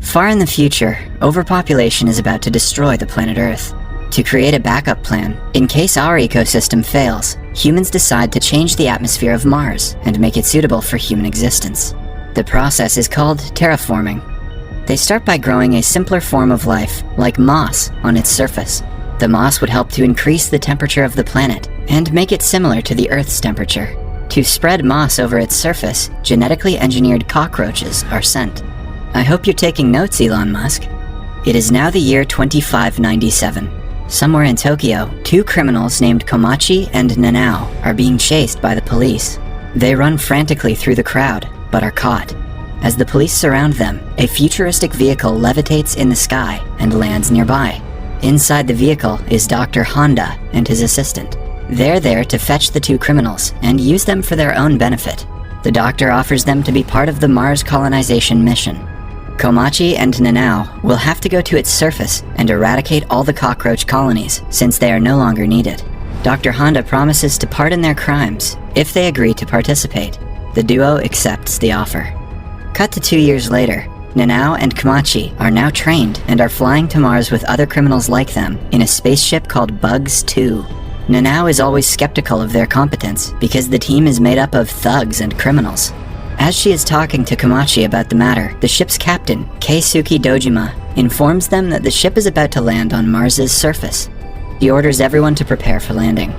Far in the future, overpopulation is about to destroy the planet Earth. To create a backup plan, in case our ecosystem fails, humans decide to change the atmosphere of Mars and make it suitable for human existence. The process is called terraforming. They start by growing a simpler form of life, like moss, on its surface. The moss would help to increase the temperature of the planet and make it similar to the Earth's temperature. To spread moss over its surface, genetically engineered cockroaches are sent. I hope you're taking notes, Elon Musk. It is now the year 2597. Somewhere in Tokyo, two criminals named Komachi and Nanao are being chased by the police. They run frantically through the crowd, but are caught. As the police surround them, a futuristic vehicle levitates in the sky and lands nearby. Inside the vehicle is Dr. Honda and his assistant. They're there to fetch the two criminals and use them for their own benefit. The doctor offers them to be part of the Mars colonization mission. Komachi and Nanao will have to go to its surface and eradicate all the cockroach colonies since they are no longer needed. Dr. Honda promises to pardon their crimes if they agree to participate. The duo accepts the offer. Cut to 2 years later, Nanao and Komachi are now trained and are flying to Mars with other criminals like them in a spaceship called Bugs 2. Nanao is always skeptical of their competence because the team is made up of thugs and criminals. As she is talking to Komachi about the matter, the ship's captain, Keisuke Dojima, informs them that the ship is about to land on Mars's surface. He orders everyone to prepare for landing.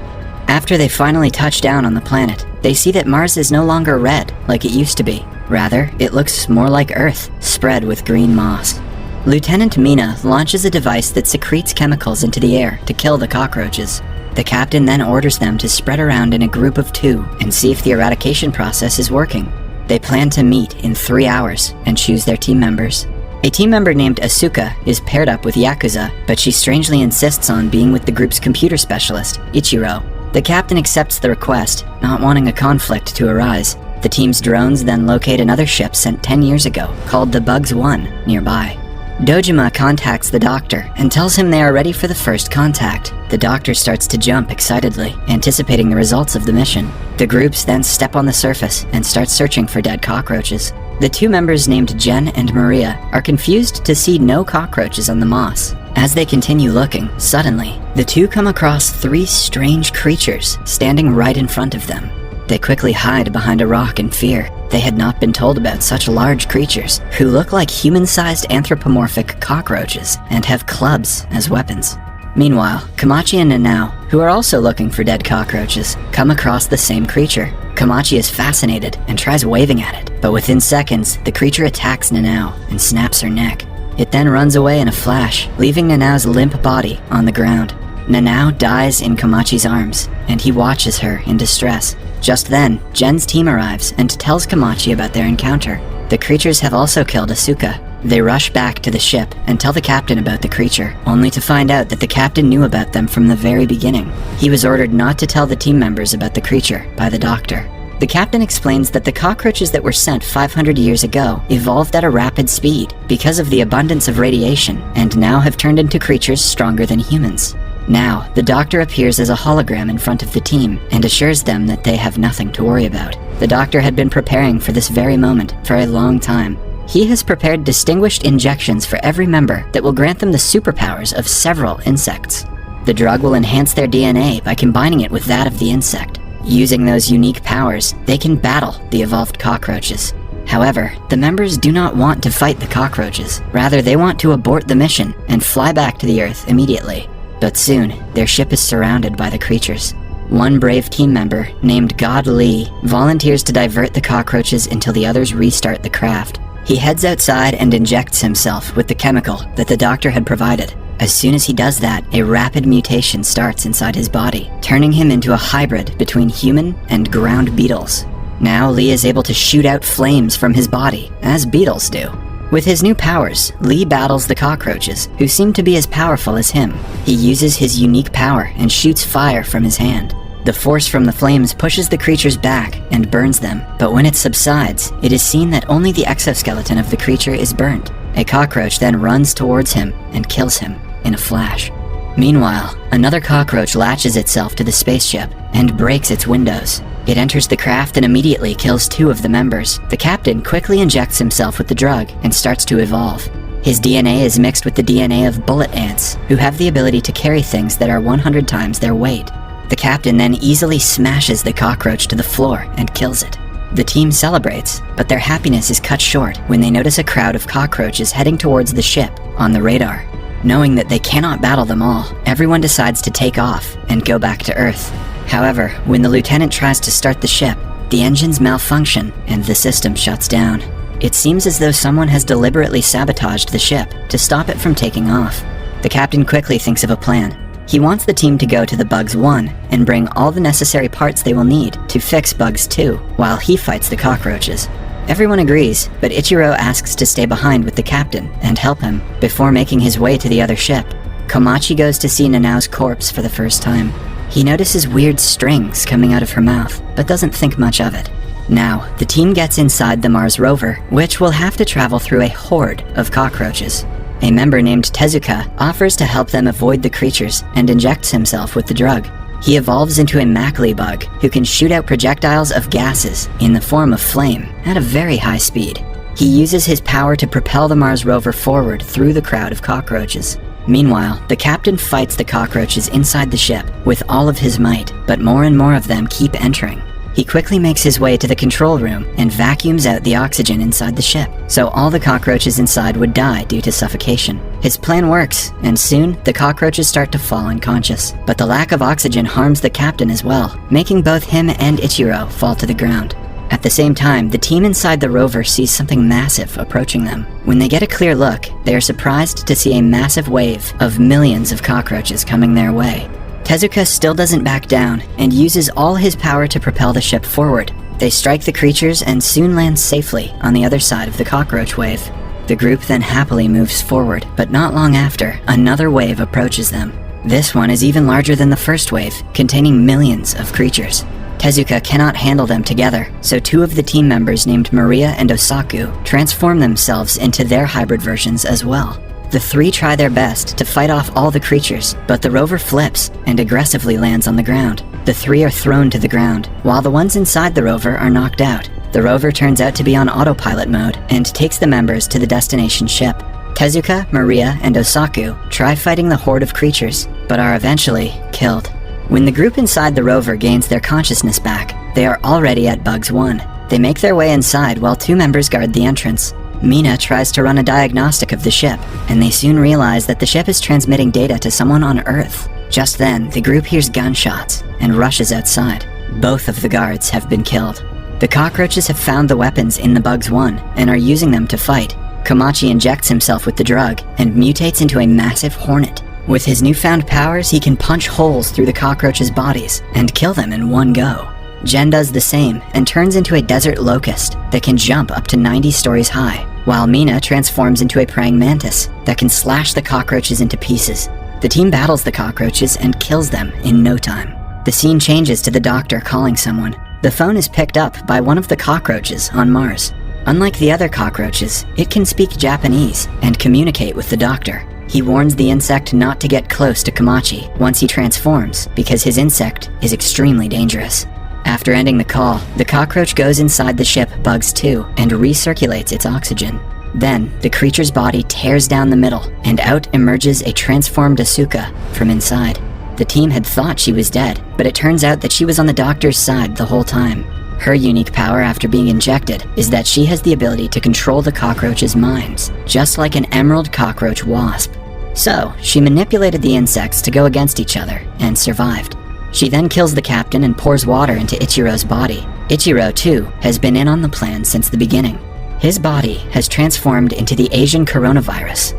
After they finally touch down on the planet, they see that Mars is no longer red like it used to be. Rather, it looks more like Earth, spread with green moss. Lieutenant Mina launches a device that secretes chemicals into the air to kill the cockroaches. The captain then orders them to spread around in a group of 2 and see if the eradication process is working. They plan to meet in 3 hours and choose their team members. A team member named Asuka is paired up with Yakuza, but she strangely insists on being with the group's computer specialist, Ichiro. The captain accepts the request, not wanting a conflict to arise. The team's drones then locate another ship sent 10 years ago, called the Bugs 1, nearby. Dojima contacts the doctor and tells him they are ready for the first contact. The doctor starts to jump excitedly, anticipating the results of the mission. The groups then step on the surface and start searching for dead cockroaches. The 2 members named Jen and Maria are confused to see no cockroaches on the moss. As they continue looking, suddenly, the 2 come across 3 strange creatures standing right in front of them. They quickly hide behind a rock in fear. They had not been told about such large creatures, who look like human-sized anthropomorphic cockroaches and have clubs as weapons. Meanwhile, Komachi and Nanao, who are also looking for dead cockroaches, come across the same creature. Komachi is fascinated and tries waving at it, but within seconds, the creature attacks Nanao and snaps her neck. It then runs away in a flash, leaving Nanao's limp body on the ground. Nanao dies in Komachi's arms, and he watches her in distress. Just then, Jen's team arrives and tells Komachi about their encounter. The creatures have also killed Asuka. They rush back to the ship and tell the captain about the creature, only to find out that the captain knew about them from the very beginning. He was ordered not to tell the team members about the creature by the doctor. The captain explains that the cockroaches that were sent 500 years ago evolved at a rapid speed because of the abundance of radiation, and now have turned into creatures stronger than humans. Now, the doctor appears as a hologram in front of the team and assures them that they have nothing to worry about. The doctor had been preparing for this very moment for a long time. He has prepared distinguished injections for every member that will grant them the superpowers of several insects. The drug will enhance their DNA by combining it with that of the insect. Using those unique powers, they can battle the evolved cockroaches. However, the members do not want to fight the cockroaches. Rather, they want to abort the mission and fly back to the Earth immediately. But soon, their ship is surrounded by the creatures. One brave team member, named God Lee, volunteers to divert the cockroaches until the others restart the craft. He heads outside and injects himself with the chemical that the doctor had provided. As soon as he does that, a rapid mutation starts inside his body, turning him into a hybrid between human and ground beetles. Now Lee is able to shoot out flames from his body, as beetles do. With his new powers, Lee battles the cockroaches, who seem to be as powerful as him. He uses his unique power and shoots fire from his hand. The force from the flames pushes the creatures back and burns them, but when it subsides, it is seen that only the exoskeleton of the creature is burnt. A cockroach then runs towards him and kills him in a flash. Meanwhile, another cockroach latches itself to the spaceship and breaks its windows. It enters the craft and immediately kills 2 of the members. The captain quickly injects himself with the drug and starts to evolve. His DNA is mixed with the DNA of bullet ants, who have the ability to carry things that are 100 times their weight. The captain then easily smashes the cockroach to the floor and kills it. The team celebrates, but their happiness is cut short when they notice a crowd of cockroaches heading towards the ship on the radar. Knowing that they cannot battle them all, everyone decides to take off and go back to Earth. However, when the lieutenant tries to start the ship, the engines malfunction and the system shuts down. It seems as though someone has deliberately sabotaged the ship to stop it from taking off. The captain quickly thinks of a plan. He wants the team to go to the Bugs 1 and bring all the necessary parts they will need to fix Bugs 2 while he fights the cockroaches. Everyone agrees, but Ichiro asks to stay behind with the captain and help him before making his way to the other ship. Komachi goes to see Nanao's corpse for the first time. He notices weird strings coming out of her mouth, but doesn't think much of it. Now, the team gets inside the Mars rover, which will have to travel through a horde of cockroaches. A member named Tezuka offers to help them avoid the creatures and injects himself with the drug. He evolves into a Mackley bug who can shoot out projectiles of gases in the form of flame at a very high speed. He uses his power to propel the Mars rover forward through the crowd of cockroaches. Meanwhile, the captain fights the cockroaches inside the ship with all of his might, but more and more of them keep entering. He quickly makes his way to the control room and vacuums out the oxygen inside the ship, so all the cockroaches inside would die due to suffocation. His plan works, and soon the cockroaches start to fall unconscious. But the lack of oxygen harms the captain as well, making both him and Ichiro fall to the ground. At the same time, the team inside the rover sees something massive approaching them. When they get a clear look, they are surprised to see a massive wave of millions of cockroaches coming their way. Tezuka still doesn't back down and uses all his power to propel the ship forward. They strike the creatures and soon land safely on the other side of the cockroach wave. The group then happily moves forward, but not long after, another wave approaches them. This one is even larger than the first wave, containing millions of creatures. Tezuka cannot handle them together, so two of the team members named Maria and Osaku transform themselves into their hybrid versions as well. The three try their best to fight off all the creatures, but the rover flips and aggressively lands on the ground. The three are thrown to the ground, while the ones inside the rover are knocked out. The rover turns out to be on autopilot mode and takes the members to the destination ship. Tezuka, Maria, and Osaku try fighting the horde of creatures, but are eventually killed. When the group inside the rover gains their consciousness back, they are already at Bugs 1. They make their way inside while two members guard the entrance. Mina tries to run a diagnostic of the ship, and they soon realize that the ship is transmitting data to someone on Earth. Just then, the group hears gunshots and rushes outside. Both of the guards have been killed. The cockroaches have found the weapons in the Bugs 1 and are using them to fight. Komachi injects himself with the drug and mutates into a massive hornet. With his newfound powers, he can punch holes through the cockroaches' bodies and kill them in one go. Jen does the same and turns into a desert locust that can jump up to 90 stories high, while Mina transforms into a praying mantis that can slash the cockroaches into pieces. The team battles the cockroaches and kills them in no time. The scene changes to the doctor calling someone. The phone is picked up by one of the cockroaches on Mars. Unlike the other cockroaches, it can speak Japanese and communicate with the doctor. He warns the insect not to get close to Komachi once he transforms because his insect is extremely dangerous. After ending the call, the cockroach goes inside the ship Bugs 2 and recirculates its oxygen. Then, the creature's body tears down the middle, and out emerges a transformed Asuka from inside. The team had thought she was dead, but it turns out that she was on the doctor's side the whole time. Her unique power after being injected is that she has the ability to control the cockroaches' minds, just like an emerald cockroach wasp. So, she manipulated the insects to go against each other, and survived. She then kills the captain and pours water into Ichiro's body. Ichiro, too, has been in on the plan since the beginning. His body has transformed into the Asian coronavirus.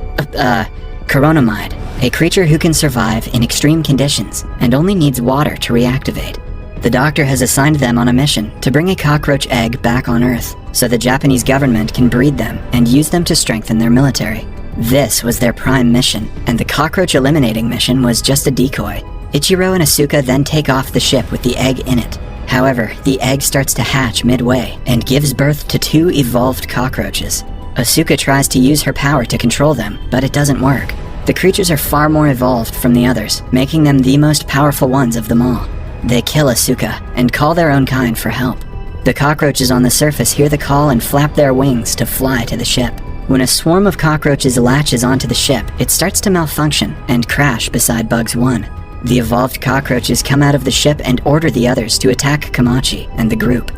Coronamide, a creature who can survive in extreme conditions and only needs water to reactivate. The doctor has assigned them on a mission to bring a cockroach egg back on Earth, so the Japanese government can breed them and use them to strengthen their military. This was their prime mission, and the cockroach eliminating mission was just a decoy. Ichiro and Asuka then take off the ship with the egg in it. However, the egg starts to hatch midway and gives birth to two evolved cockroaches. Asuka tries to use her power to control them, but it doesn't work. The creatures are far more evolved from the others, making them the most powerful ones of them all. They kill Asuka and call their own kind for help. The cockroaches on the surface hear the call and flap their wings to fly to the ship. When a swarm of cockroaches latches onto the ship, it starts to malfunction and crash beside Bugs 1. The evolved cockroaches come out of the ship and order the others to attack Kamachi and the group.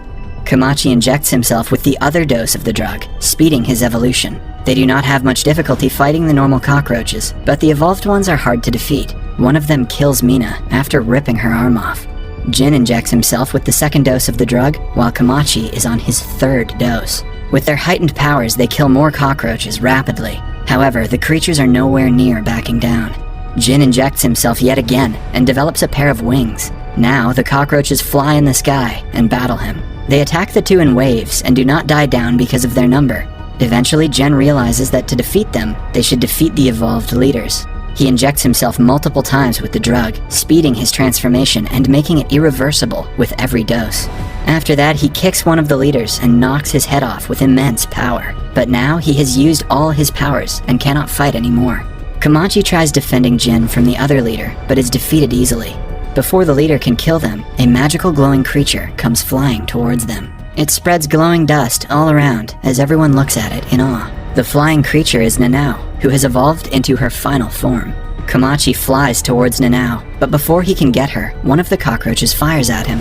Kamachi injects himself with the other dose of the drug, speeding his evolution. They do not have much difficulty fighting the normal cockroaches, but the evolved ones are hard to defeat. One of them kills Mina after ripping her arm off. Jin injects himself with the second dose of the drug, while Kamachi is on his third dose. With their heightened powers, they kill more cockroaches rapidly. However, the creatures are nowhere near backing down. Jin injects himself yet again and develops a pair of wings. Now, the cockroaches fly in the sky and battle him. They attack the two in waves and do not die down because of their number. Eventually, Jin realizes that to defeat them, they should defeat the evolved leaders. He injects himself multiple times with the drug, speeding his transformation and making it irreversible with every dose. After that, he kicks one of the leaders and knocks his head off with immense power. But now, he has used all his powers and cannot fight anymore. Kamachi tries defending Jin from the other leader, but is defeated easily. Before the leader can kill them, a magical glowing creature comes flying towards them. It spreads glowing dust all around as everyone looks at it in awe. The flying creature is Nanao, who has evolved into her final form. Kamachi flies towards Nanao, but before he can get her, one of the cockroaches fires at him.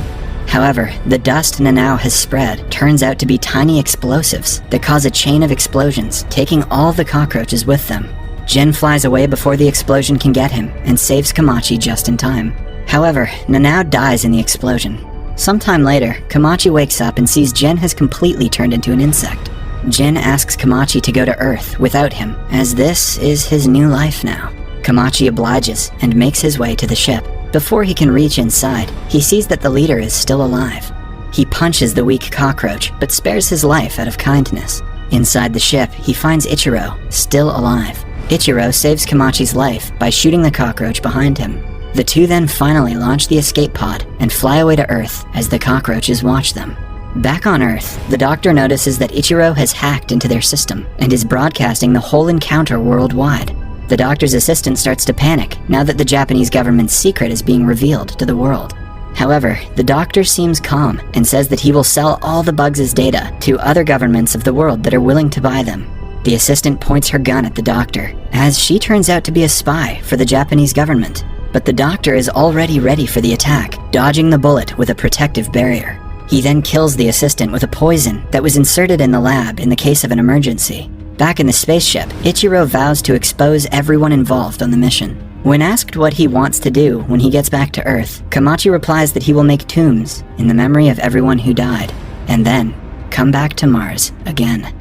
However, the dust Nanao has spread turns out to be tiny explosives that cause a chain of explosions, taking all the cockroaches with them. Jin flies away before the explosion can get him and saves Kamachi just in time. However, Nanao dies in the explosion. Sometime later, Kamachi wakes up and sees Jin has completely turned into an insect. Jin asks Kamachi to go to Earth without him, as this is his new life now. Kamachi obliges and makes his way to the ship. Before he can reach inside, he sees that the leader is still alive. He punches the weak cockroach, but spares his life out of kindness. Inside the ship, he finds Ichiro, still alive. Ichiro saves Kamachi's life by shooting the cockroach behind him. The two then finally launch the escape pod and fly away to Earth as the cockroaches watch them. Back on Earth, the doctor notices that Ichiro has hacked into their system and is broadcasting the whole encounter worldwide. The doctor's assistant starts to panic now that the Japanese government's secret is being revealed to the world. However, the doctor seems calm and says that he will sell all the Bugs' data to other governments of the world that are willing to buy them. The assistant points her gun at the doctor, as she turns out to be a spy for the Japanese government. But the doctor is already ready for the attack, dodging the bullet with a protective barrier. He then kills the assistant with a poison that was inserted in the lab in the case of an emergency. Back in the spaceship, Ichiro vows to expose everyone involved on the mission. When asked what he wants to do when he gets back to Earth, Kamachi replies that he will make tombs in the memory of everyone who died, and then come back to Mars again.